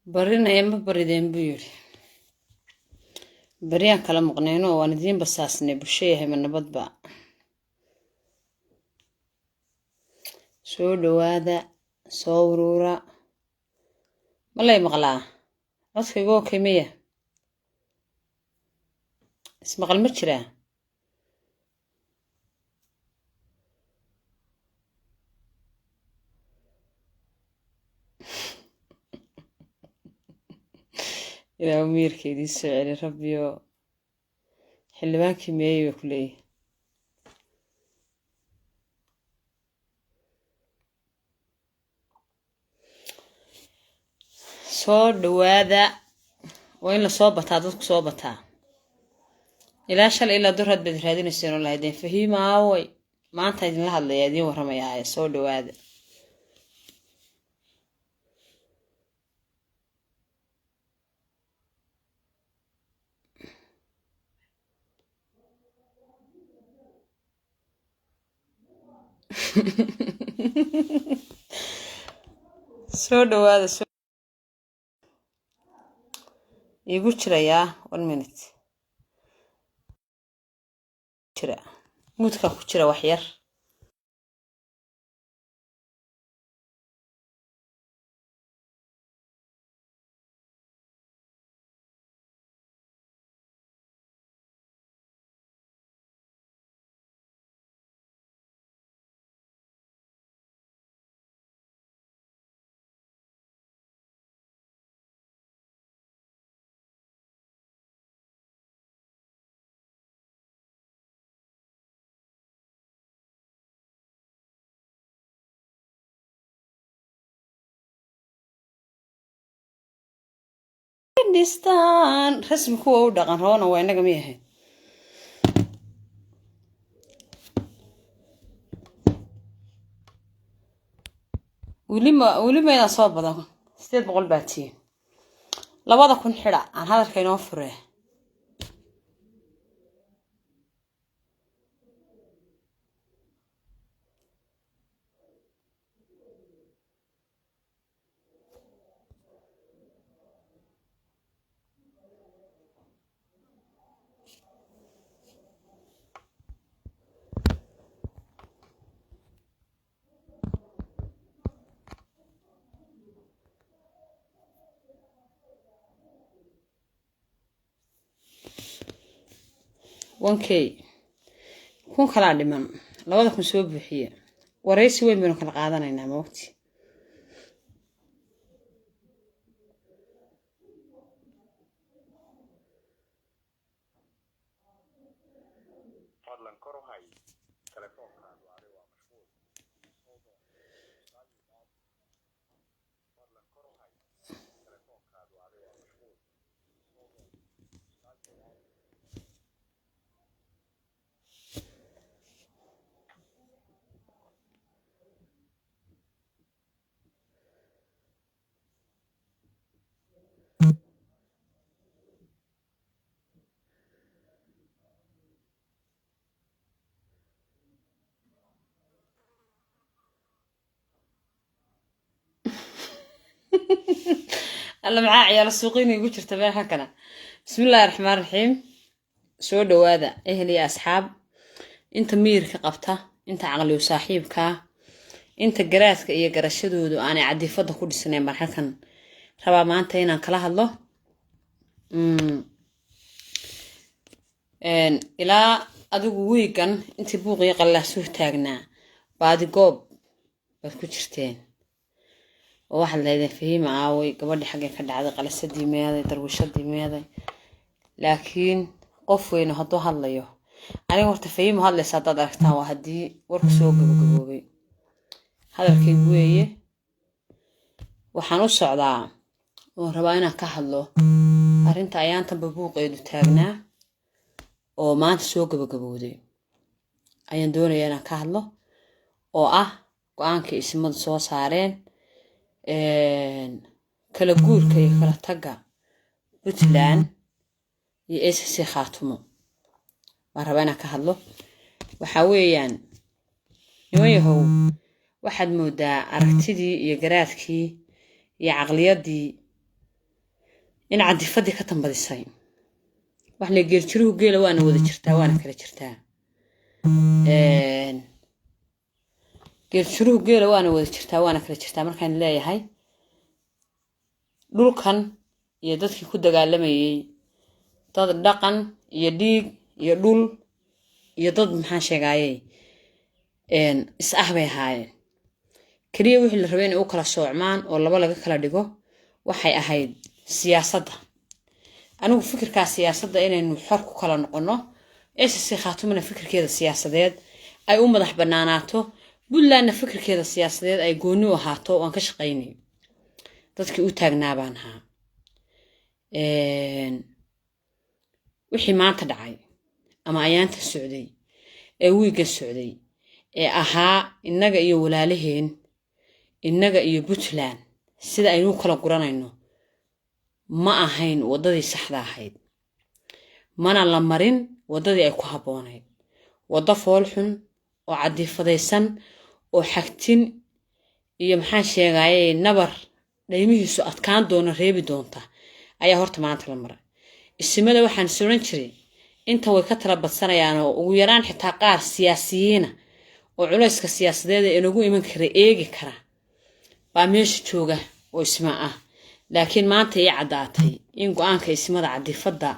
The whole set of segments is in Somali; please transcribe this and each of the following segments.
برينا يما بريدين بيوري بريان كلا مقنينو واندين بساسني بشيه من نبض سو دوادا صورورا ملاي مغلا عصفي جو كمية اسمع المشرة إلى أمير كيدي سعري ربيو حلوان كمية وكلي soo dhawaada waa in la soo bataa dadku soo bataa ilaa shalay ilaa dur had baad raadinayseen oo lahaydeen fahiima aaway maanta idinla hadlaya idiin warramayaa soo dhawaada soo dhawaada igu jirayaa 1 minute jira mudka ku jira wax yar Kurdistan rasmi kuwa u dhaqan roona waa inaga miyahay weli ma ina soo badan 800 baatiin 2000 xira aan hadalka inoo furee wankay kun kala dhiman 2000 soo buuxiye wareysi weyn baynu kala qaadanaynaa ma waqti alla maxaa ciyaar suuqin igu jirta meesha kana bismillaahir rahmaanir rahiim soo dhawaada ehli asxaab inta miirka qabta inta aqli u saaxiibka inta garaadka iyo garashadoodu aan cadifada ku dhisnay marxalkan raba maanta inaan kala hadlo ilaa adigu weegan intii buuqiyo qallaasuu taagnaa baadi goob bad ku jirteen oo waxa leedahay fahiima aaway gabadhi xagee ka dhacday qalasadii meeday darwashadii meeday laakiin qof weyn hadoo hadlayo aniga horta fahiima hadlaysa dad aragtaan waa hadii warku soo gabagaboobay hadalkaygu weeye waxaan u socdaa oo rabaa inaan ka hadlo arrinta ayaanta buuqeedu taagnaa oo maanta soo gabagabowday ayaan doonayaa inaan ka hadlo oo ah go'aankii ismadu soo saareen kala guurka iyo kala taga Puntland iyo SSC Khaatumo waan rabaa inaan ka hadlo waxa weeyaan nimayahow waxaad moodaa aragtidii iyo garaadkii iyo caqliyadii in cadifadii ka tambadisay wax la geeljiruhu geela waana wada jirtaa waana kala jirtaa geeljiruhu geela waana wada jirtaa waana kala jirtaa markaan leeyahay dhulkan iyo dadkii ku dagaalamayay dad dhaqan iyo dhiig iyo dhul iyo dad maxaan sheegayay is ah bay ahaayeen kaliya wixii la rabay inay u kala soocmaan oo laba laga kala dhigo waxay ahayd siyaasadda anigu fikirka siyaasadda inaynu xor ku kala noqono SSC Khaatumo fikirkeeda siyaasadeed ay u madax banaanaato Puntland fikirkeeda siyaasadeed ay gooni u ahaato waan ka shaqeynay dadkii u taagnaa baan ahaa wixii maanta dhacay ama ayaanta socday ee wiiga socday ee ahaa innaga iyo walaalaheen innaga iyo Puntland sida aynu kala guranayno ma ahayn wadadii saxda ahayd mana la marin wadadii ay ku haboonayd wada fool xun oo cadifadaysan oo xagtin iyo maxaan sheegayay nabar dhaymihiisu adkaan doona reebi doonta ayaa horta maanta la maray ismada waxaan suran jiray inta way ka tala badsanayaan oo ugu yaraan xitaa qaar siyaasiyiina oo culayska siyaasadeed ee inagu iman kara eegi kara baa meesha jooga oo isma ah laakiin maanta ay cadaatay in go'aanka ismada cadifada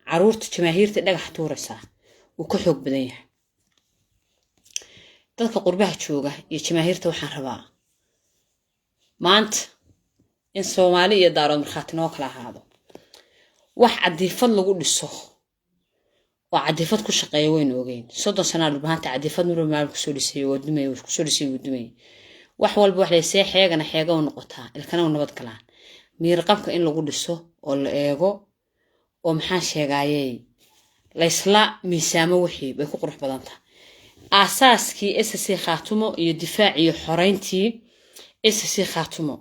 caruurta jamaahiirta dhagax tuuraysa uu ka xoog badan yahay dadka qurbaha jooga iyo jamaahiirta waxaan rabaa maanta in Soomaali iyo daarood markhaati noo kala ahaado wax cadifad lagu dhiso oo cadifad ku shaqeeyo weyn ogeyn 30 sano maanta cadifad nuru maal ku soo dhisay oo dumay ku soo dhisay dumay wax walba wax leesay xeegana xeega u noqotaa ilkana nabad galaan miir qabka in lagu dhiso oo la eego oo maxaan sheegayay la isla miisaamo wixii bay ku qurux badan tahay asaaskii SSC Khaatumo iyo difaac iyo xoreyntii SSC Khaatumo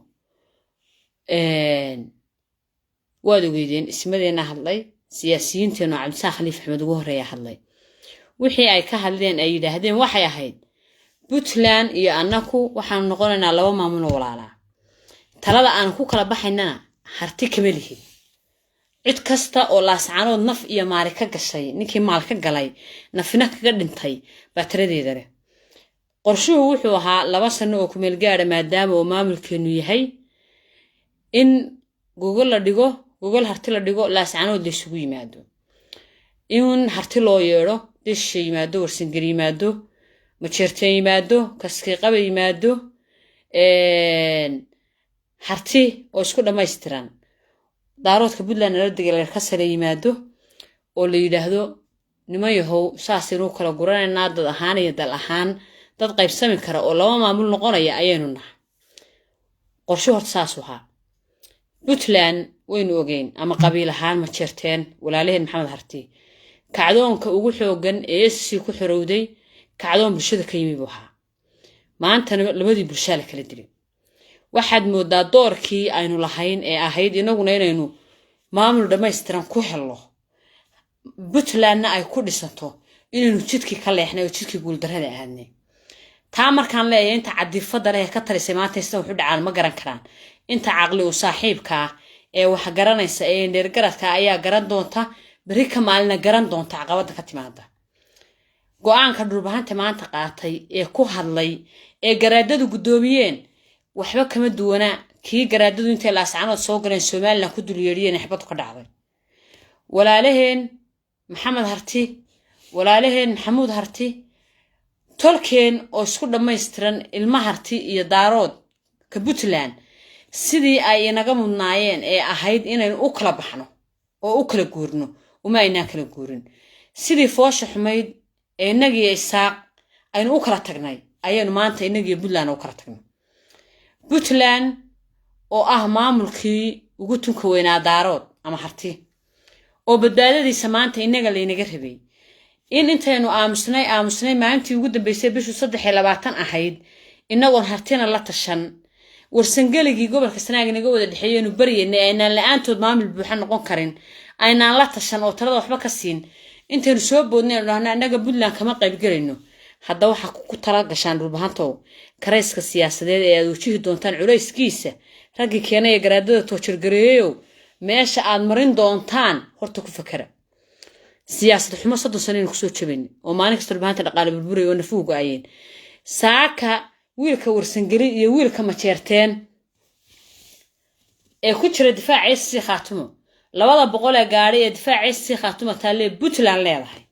waad ogeydeen ismadeena hadlay siyaasiyiinteena Cabdi Khaliif Axmed ugu horeeya hadlay wixii ay ka hadleen ay yiraahdeen waxay ahayd Puntland iyo annaku waxaan noqonaynaa laba maamul oo walaala talada aan ku kala baxaynaa harti kamalihi cid kasta oo laascaanood naf iyo maari ka gashay ninkii maal ka galay nafina kaga dhintay batradeeda leh qorshuhu wuxuu ahaa 2 sano oo ku meel gaar maadaama oo maamulkeenu yahay in Google harti la dhigo laascaanood la isugu yimaado in harti loo yeero dish yimaado warsan yimaado ma jeertay yimaado kaskii qaba yimaado harti oo isku dhameystiran daaroodka Puntland la degay ka sare yimaado oo la yiraahdo nimayahow saas inuu kala guranayna dad ahaan iyo dal ahaan dad qaybsami kara oo laba maamul noqonaya ayaynu nahay qorshe horta saas waxa Puntland waynu ogeyn ama qabiil ahaan ma jeerteen walaalaheen Maxamed Harti kacdoonka ugu xoogan ee SSC ku xirowday kacdoon bulshada ka yimid waxa maanta labadii bulshada kala dilay waxaad moodaa doorkii aynu lahayn ee ahayd inaguna inaynu maamul dhameystiran ku helno Puntlandna ay ku dhisato inaynu jidkii ka leexnay oo jidkii guuldarrada aadnay taa markaan leeyahay inta cadifada leh ka talisay maanta isla wuxuu dhacaan ma garan karaan inta aqli u saaxiibka ee wax garanaysa ee dheergaradka ayaa garan doonta bari ka maalina garan doonta caqabada ka timaada go'aanka dhulbahanta maanta qaatay ee ku hadlay ee garaadadu gudoomiyeen waxba kama duwana kii garaadadu intay laascaanood soo galeen Soomaaliland ku dul yeeriyeen xabad ka dhacday walaalaheen Maxamed Harti walaalaheen Maxamuud Harti tolkeen oo isku dhameystiran ilma Harti iyo daarood ka Puntland sidii ay inaga mudnaayeen ee ahayd inaynu u kala baxno oo u kala guurno uma aynaan kala guurin sidii foosha xumayd ee inagii isaaq aynu u kala tagnay ayaynu maanta inagii Puntland u kala tagnay Puntland oo ah maamulkii ugu tunka weynaa daarood ama Harti oo badbaadadiisa maanta inaga laynaga rabay in intaynu aamusnay maalintii ugu dambeysay bishu 3 ahayd inagoon Hartina la tashan warsangaligii gobolka Sanaag inaga wada dhaxeeyeen bariyeen aynaan la'aantood maamul buuxa noqon karin aynaan la tashan oo talada waxba ka siin intaynu soo boodnay anaga Puntland kama qayb galayno hadda waxa ku tala gashaan dhulbahantow kareyska siyaasadeed ee aad wajihi doontaan culayskiisa raggi keenay garaadada toojir gareeyo meesha aad marin doontaan horta ku fakara siyaasad xumo 30 sano in ku soo jabin oo maalin kasta dhibaato dhaqaale burburay oo nafuug ayeen saaka wiilka warsangeli iyo wiilka ma jeerteen ee ku jira difaaciisa si khaatumo 200 gaari ee difaaciisa si khaatumo taale Puntland leedahay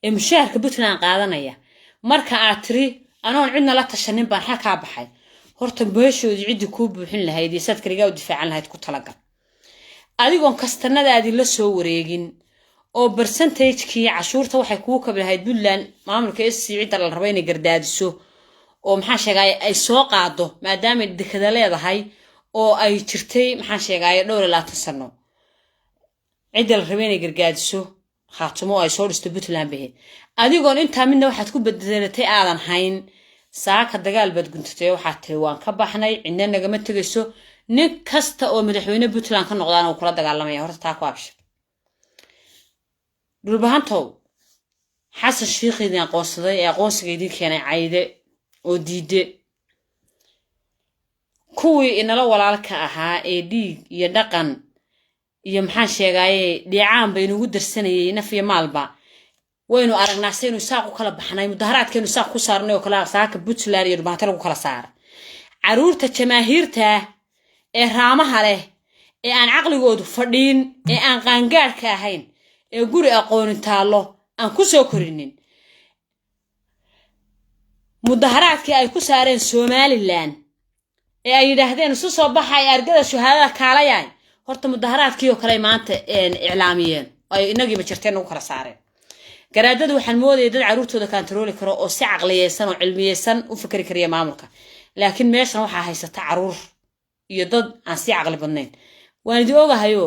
ee mushaharka Puntland qaadanaya marka aad tiri anoon cidna la tashanin baan halka baxay horta beeshoodii cidi ku buuxin lahayd iyo sad kaliya u difaacan lahayd ku talagal adigoon kastanadaadii la soo wareegin oo percentage-kii cashuurta waxay kugu kablahayd Puntland maamulka SC cid la rabo inay gardaadiso oo maxaa sheegay ay soo qaado maadaama dekada leedahay oo ay jirtay maxaa sheegay dhowr 20 sano cid la rabo inay gargaadiso khaatumo ay soo dhisto Puntland bahay adigoon inta midna waxaad ku bedelatay aadan hayn saaka dagaal bad guntatay waxa tiri waan ka baxnay cidna nagama tagayso nin kasta oo madaxweyne Puntland ka noqdaan oo kula dagaalamaya horta taa ku abshay dhulbahantow xasan shiikhidin aqoonsaday ee aqoonsigeedii keenay cayde oo diide kuwii inala walaalka ahaa ee dhiig iyo dhaqan iyo maxaa sheegay dhicaan bay nagu darsanayay naf iyo maalba waynu aragnaa saynu saaq u kala baxnay mudaharaadkeenu saaq ku saarnay oo kala saaka Puntland iyo dhibaato lagu kala saar caruurta jamaahiirta ee raamaha leh ee aan aqligoodu fadhiin ee aan qaangaarka ahayn ee guri aqoon taalo aan ku soo korinin mudaharaadkii ay ku saareen Somaliland ee ay yiraahdeen soo baxay argada shuhaadada kaalayay horta mudaharaadkii oo kale maanta iclaamiyeen ay inagiiba jirteen ugu kala saareen garaadadu waxaan moodayay dad caruurtooda kantarooli karo oo si aqliyeysan oo cilmiyeysan u fikri kariya maamulka laakiin meeshan waxa haysata caruur iyo dad aan si aqli badnayn waan idin ogahayo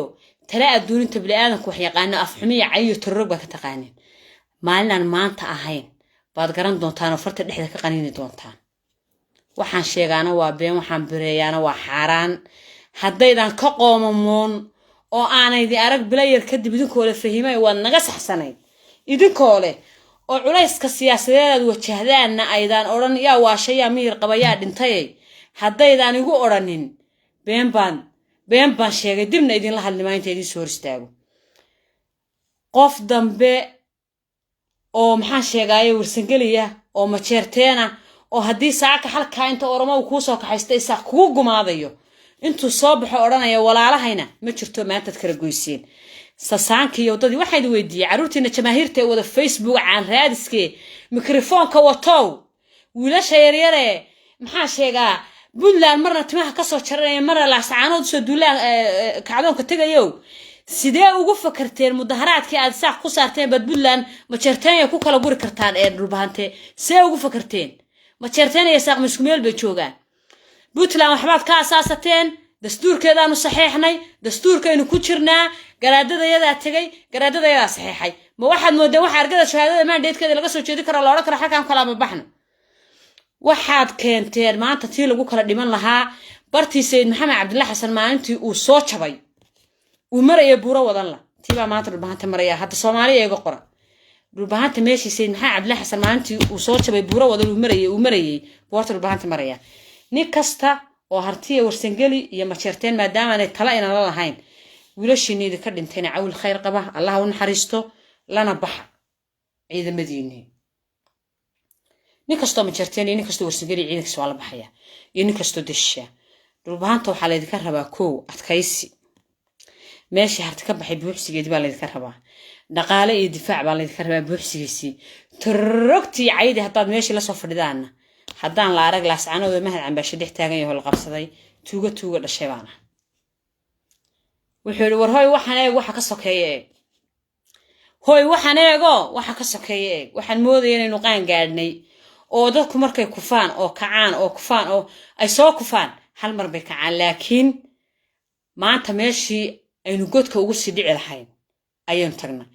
tala adduuninta bini'aadanku wax yaqaan afxumiya cayo turrug ba ka taqaaneen maalinaan maanta ahayn baad garan doontaan oo farta dhexda ka qaniini doontaan waxaan sheegaana waa been waxaan bireeyana waa xaraan haddaydan ka qoomamoon oo aanay arag bilayr kadib idinkoo la fahimay waa naga saxsanay idinkoo leh oo culayska siyaasadeed wajahdaana aydan oran yaa waashaya miir qabayaa dhintay haddaydan igu oranin been baan sheegay dibna idin la hadlimaa inta idin soo istaago qof dambe oo maxaa sheegay warsangeliya oo ma jeerteena oo haddii saaka halka inta oramo ku soo kaxaystay saaq kugu gumaadayo intuu soo baxo oranaya walaalahayna ma jirto maanta kala goyseen sasaanki wadadii waxay weydiiyay caruurtiina jamaahiirta ee wada Facebook aan raadiskee mikrofoonka wato wiilasha yaryare maxaa sheegaa Puntland marna timaha ka soo jaranay marna la saacanood soo duulaan kacdoonka tagayo sidee ugu fakarteen mudaharaadkii aad saaq ku saarteen bad Puntland ma jeerteen ku kala guri kartaan ee dhulbahante see ugu fakarteen ma jeerteen ay saaq isku meel bay joogaan Puntland waxbaad ka asaasateen dastuurkeedaanu saxiixnay dastuurkeenu ku jirnaa garaadadayada tagay garaadadayada saxiixay ma waxaad moodaa waxa argada shahaadada mandatekeeda laga soo jeedi karo loola kala halkaan kala ma baxno waxaad keenteen maanta tii lagu kala dhiman lahaa bartii Sayid Maxamed Cabdullaahi Xasan maalintii uu soo jabay uu maray buuro wadan la tiba maanta dhulbahanta maraya hadda Soomaaliya iga qora dhulbahanta meeshii Sayid Maxamed Cabdullaahi Xasan maalintii uu soo jabay buuro wadan uu marayay boorta dhulbahanta maraya nin kasta oo hartiya warsangeli iyo ma jeerteen maadaama ay tala inaan la lahayn wiilashiinii ka dhinteen caawil khayr qaba Allah u naxariisto lana baxa ciidamadiinii nin kasta ma jeerteen nin kasta warsangeli ciidankiisa waa la baxaya iyo nin kasta disha dhulbahanta waxa la idinka rabaa koow adkaysi meeshii harti ka baxay buuxsigeedii baa la idinka rabaa dhaqaale iyo difaac baa la idinka rabaa buuxsigiisii turugtii caydi haddaad meeshii la soo fadhidaana haddaan la arag laascanooda mahad cambaasho dhex taagan yahay la qabsaday tuuga dhashay baana wuxuu yiri war hooy waxaan eeg waxa ka sokeeyay hooy waxaan eego waxa ka sokeeyay waxaan moodayay inaynu qaan gaadhnay oo dadku markay kufaan oo kacaan oo kufaan oo ay soo kufaan hal mar bay kacaan laakiin maanta meeshii aynu godka ugu sii dhici lahayn ayaan tagnaa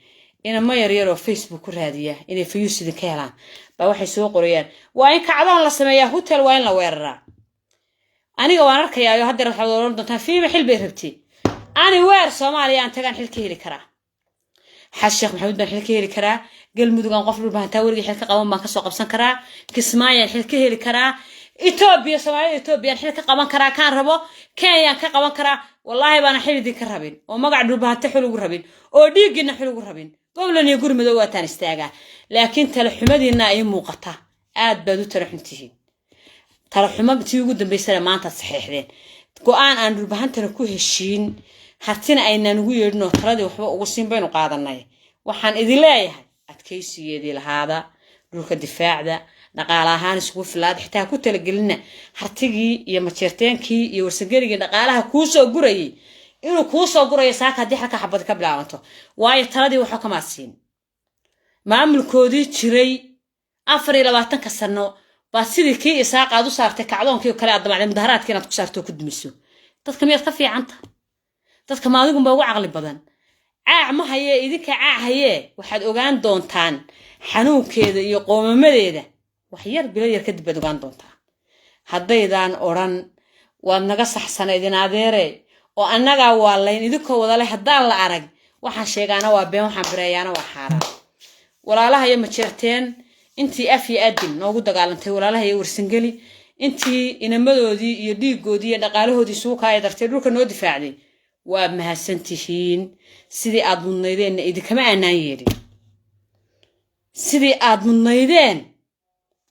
ina ma yar oo Facebook ku raadiya inay fayuusidin ka helaan ba waxay soo qorayaan waa in kacdoon la sameeyaa hotel waa in la weeraraa aniga waan arkayaa hadda waxaad oran doontaa fiima xil bay rabtay ani weer Soomaaliya aan tagaan xil ka heli karaa xasheekh maxamed baan xil ka heli karaa galmudug aan qof dhulbahantaa wariga xil ka qaban baan ka soo qabsan karaa kismaayo xil ka heli karaa إثيوبيا سومالي إثيوبيا حين كقبان كرا كان ربو كان كقبان كرا والله بانا حيل دي كربين وما قعدوا بها تحلو قربين أو ديقنا حلو قربين قبل أن يقول مدواتان استاجا لكن تلحمدي إنها موقتة آد بدو ترحمتهين تلحمة بتيجود بيسلا ما أنت صحيح لين قوان أن ربحان تركوه الشين حتىنا أين نقول إنه تردي وقصين بينه قاعدنا وحن إذا لا أتكيسي يدي لهذا روك الدفاع ده نقالها نسوف لا حتى كنت لقلنا حتىجي يا متشرتين كي يورسجري نقالها كوسو جري إنه كوسو جري ساعة دي حكى حبض قبل عنته واي تردي وحكم السين ما عمل كودي تري أفري لبعتن كسرنا بس اللي كي ساعة قادو صارت كعدون كي وكلا عضم على مظهرات كنا تكسرتو كد مسو تذكر يتخفي عنها تذكر ما أديكم بوع عقل بدن ما هي إذا هي واحد أوجان دونتان حنون كذا يقوم مديده وحير بلا يركض بدوجان دونتان هذا إذا أوران وأنك صحسنا إذا نادره وأنك والله إذا كوا ذا هذا العرق وحشيك أنا وبين وحبريانا وحارة ولا لها يوم تشرتين أنتي أفي أدم نوجود قال أنت ولا لها يورسنجلي أنتي إن مدودي يديك جودي نقاله دي سوق هاي درتلوك نودي فعلي وما هالسنتين سيدي أضمن نيدين إذا كمان نايري سيدي أضمن نيدين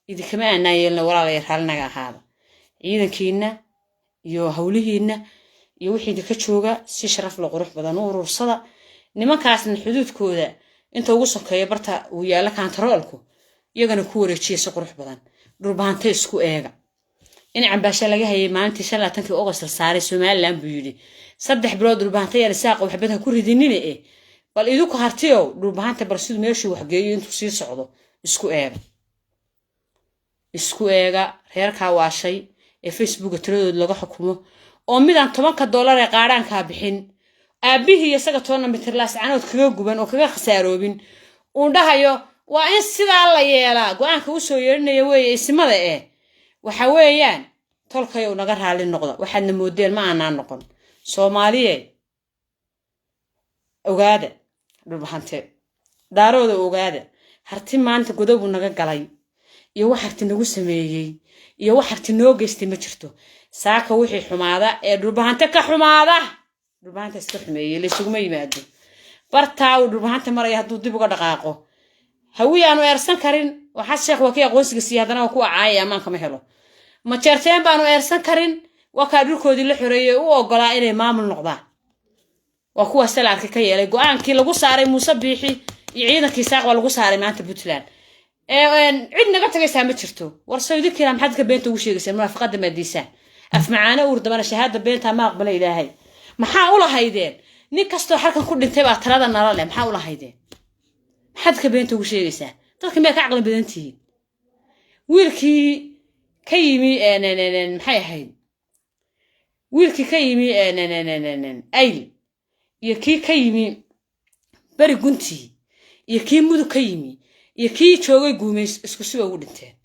إذا كمان نايرنا ولا يرحلنا هذا إذا كينا يو هولينا يوحي دكتشوجا سيشرف لغروح بدنور وصدا نما كاس الحدود كودا أنت وصلك يا برتا ويا لك عن ترالكو يجنا كورة شيء سقروح بدن ربعان تسكو إيجا إن عم باشلقها هي ما أنت شلا تنكي أوغس الساري سمال لام بيجي صدح برود ربعان تيار ساق وحبتها كورة دينيني إيه بل إذوك هارتيو ربعان تبرسيد ميرشي وحجي أنتو سير صعدوا اسكو إيجا هيركا واشي فيسبوك تريد لغا حكومه ومدان $10 قاران كابحين أبيه يساق تونا مترلاس عنود كغا غبان وكغا خساروبين وندهايو وإن سيدا الله يلا قوانك وسو يرنيا وي اسمada waxa weeyaan tolkayo naga raali noqdo waxaadna moodeen ma aanan noqon Soomaaliye ogaada dhulbahante daarooda ogaada harti maanta godob naga galay iyo wax harti nagu sameeyay iyo wax harti noo geystay ma jirto saaka wixii xumaada ee dhulbahante ka xumaada dhulbahante iska xumeeyay la isugu yimaado bartaa dhulbahante maray haduu dib uga dhaqaaqo هوي أنا أرسل كارين وحس شيخ وكي أقوس قصي هذا أنا وكوا عاية أمان كم حلو ما شرتين بانو أرسل كارين وكادر كودي الحرية وقلا إلي مام النقطة وكوا سلعة كي يلي قوان كي لقو صاري مصبيحي يعيدك كيساق ولقو صاري ما أنت بتلان عندنا قلت لك سامي شرتو ورسل ذيك لما حد كبنت وشي قصي المرافقة دمديسان أف معانا ورد من الشهادة بينتها ما أقبل إلهي ما حاولها هيدين نكستو حركة كل انتبه ترى النار لا ما حاولها هيدين حد كبنت وشيء تلك ما كعقل بدنتي ويلكي كيمي محي حين ويلكي كيمي أيل يكي كيمي بري قنتي يكي مدو كيمي يكي شوي قوميس اسكو سوا ودنتين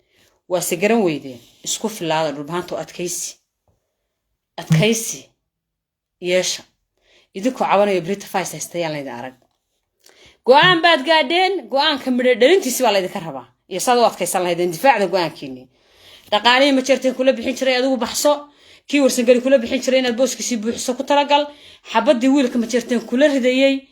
واسجرن ويدين اسكو في الله ربحانتو أتكيسي ياشا يدكو عوانا يبريت فايس هستيان ليد عرق قوان بعد قاعدين قوان كمل درنتي سوى الله ذكر هبا يصاد وقت كيسان هيدا اندفاع ذا قوان كيني دقاني ما شرتين كله بحين شري أدو بحصو كي ورسنقلي كله بحين شرينا البوس كسي بحصو كترقل حبدي ويلك ما شرتين كله هدايي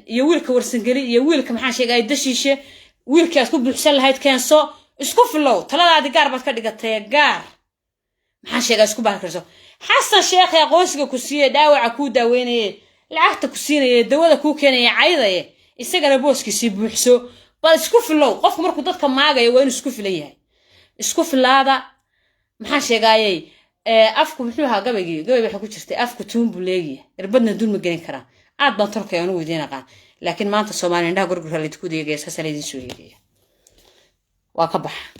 يويلك ورسنقلي يويلك محاشي قايد دشيشة ويلك أسكوب بحسن لهايد كانسو اسكوب في اللو تلا هادي قار باتكا دقاتي قار محاشي قايد اسكوب بحكرسو حسن شيخ يا قوسك كسيه داوع كو داويني العهد كسينة الدولة كوكينة عايدة إستجر بوسك يسيب بحسو بس سكوف اللو قف مركو ضد كم معاجي وين سكوف ليه سكوف هذا محاش جاي أفكو بحلوها قبل بحكو شرتي أفكو توم بلاقي ربنا دون مجانين كرا عاد بنترك يعني ودينا قا لكن ما أنت سومالي عندها قرقر اللي تكودي جالس هسه ليدين سويدية وقبح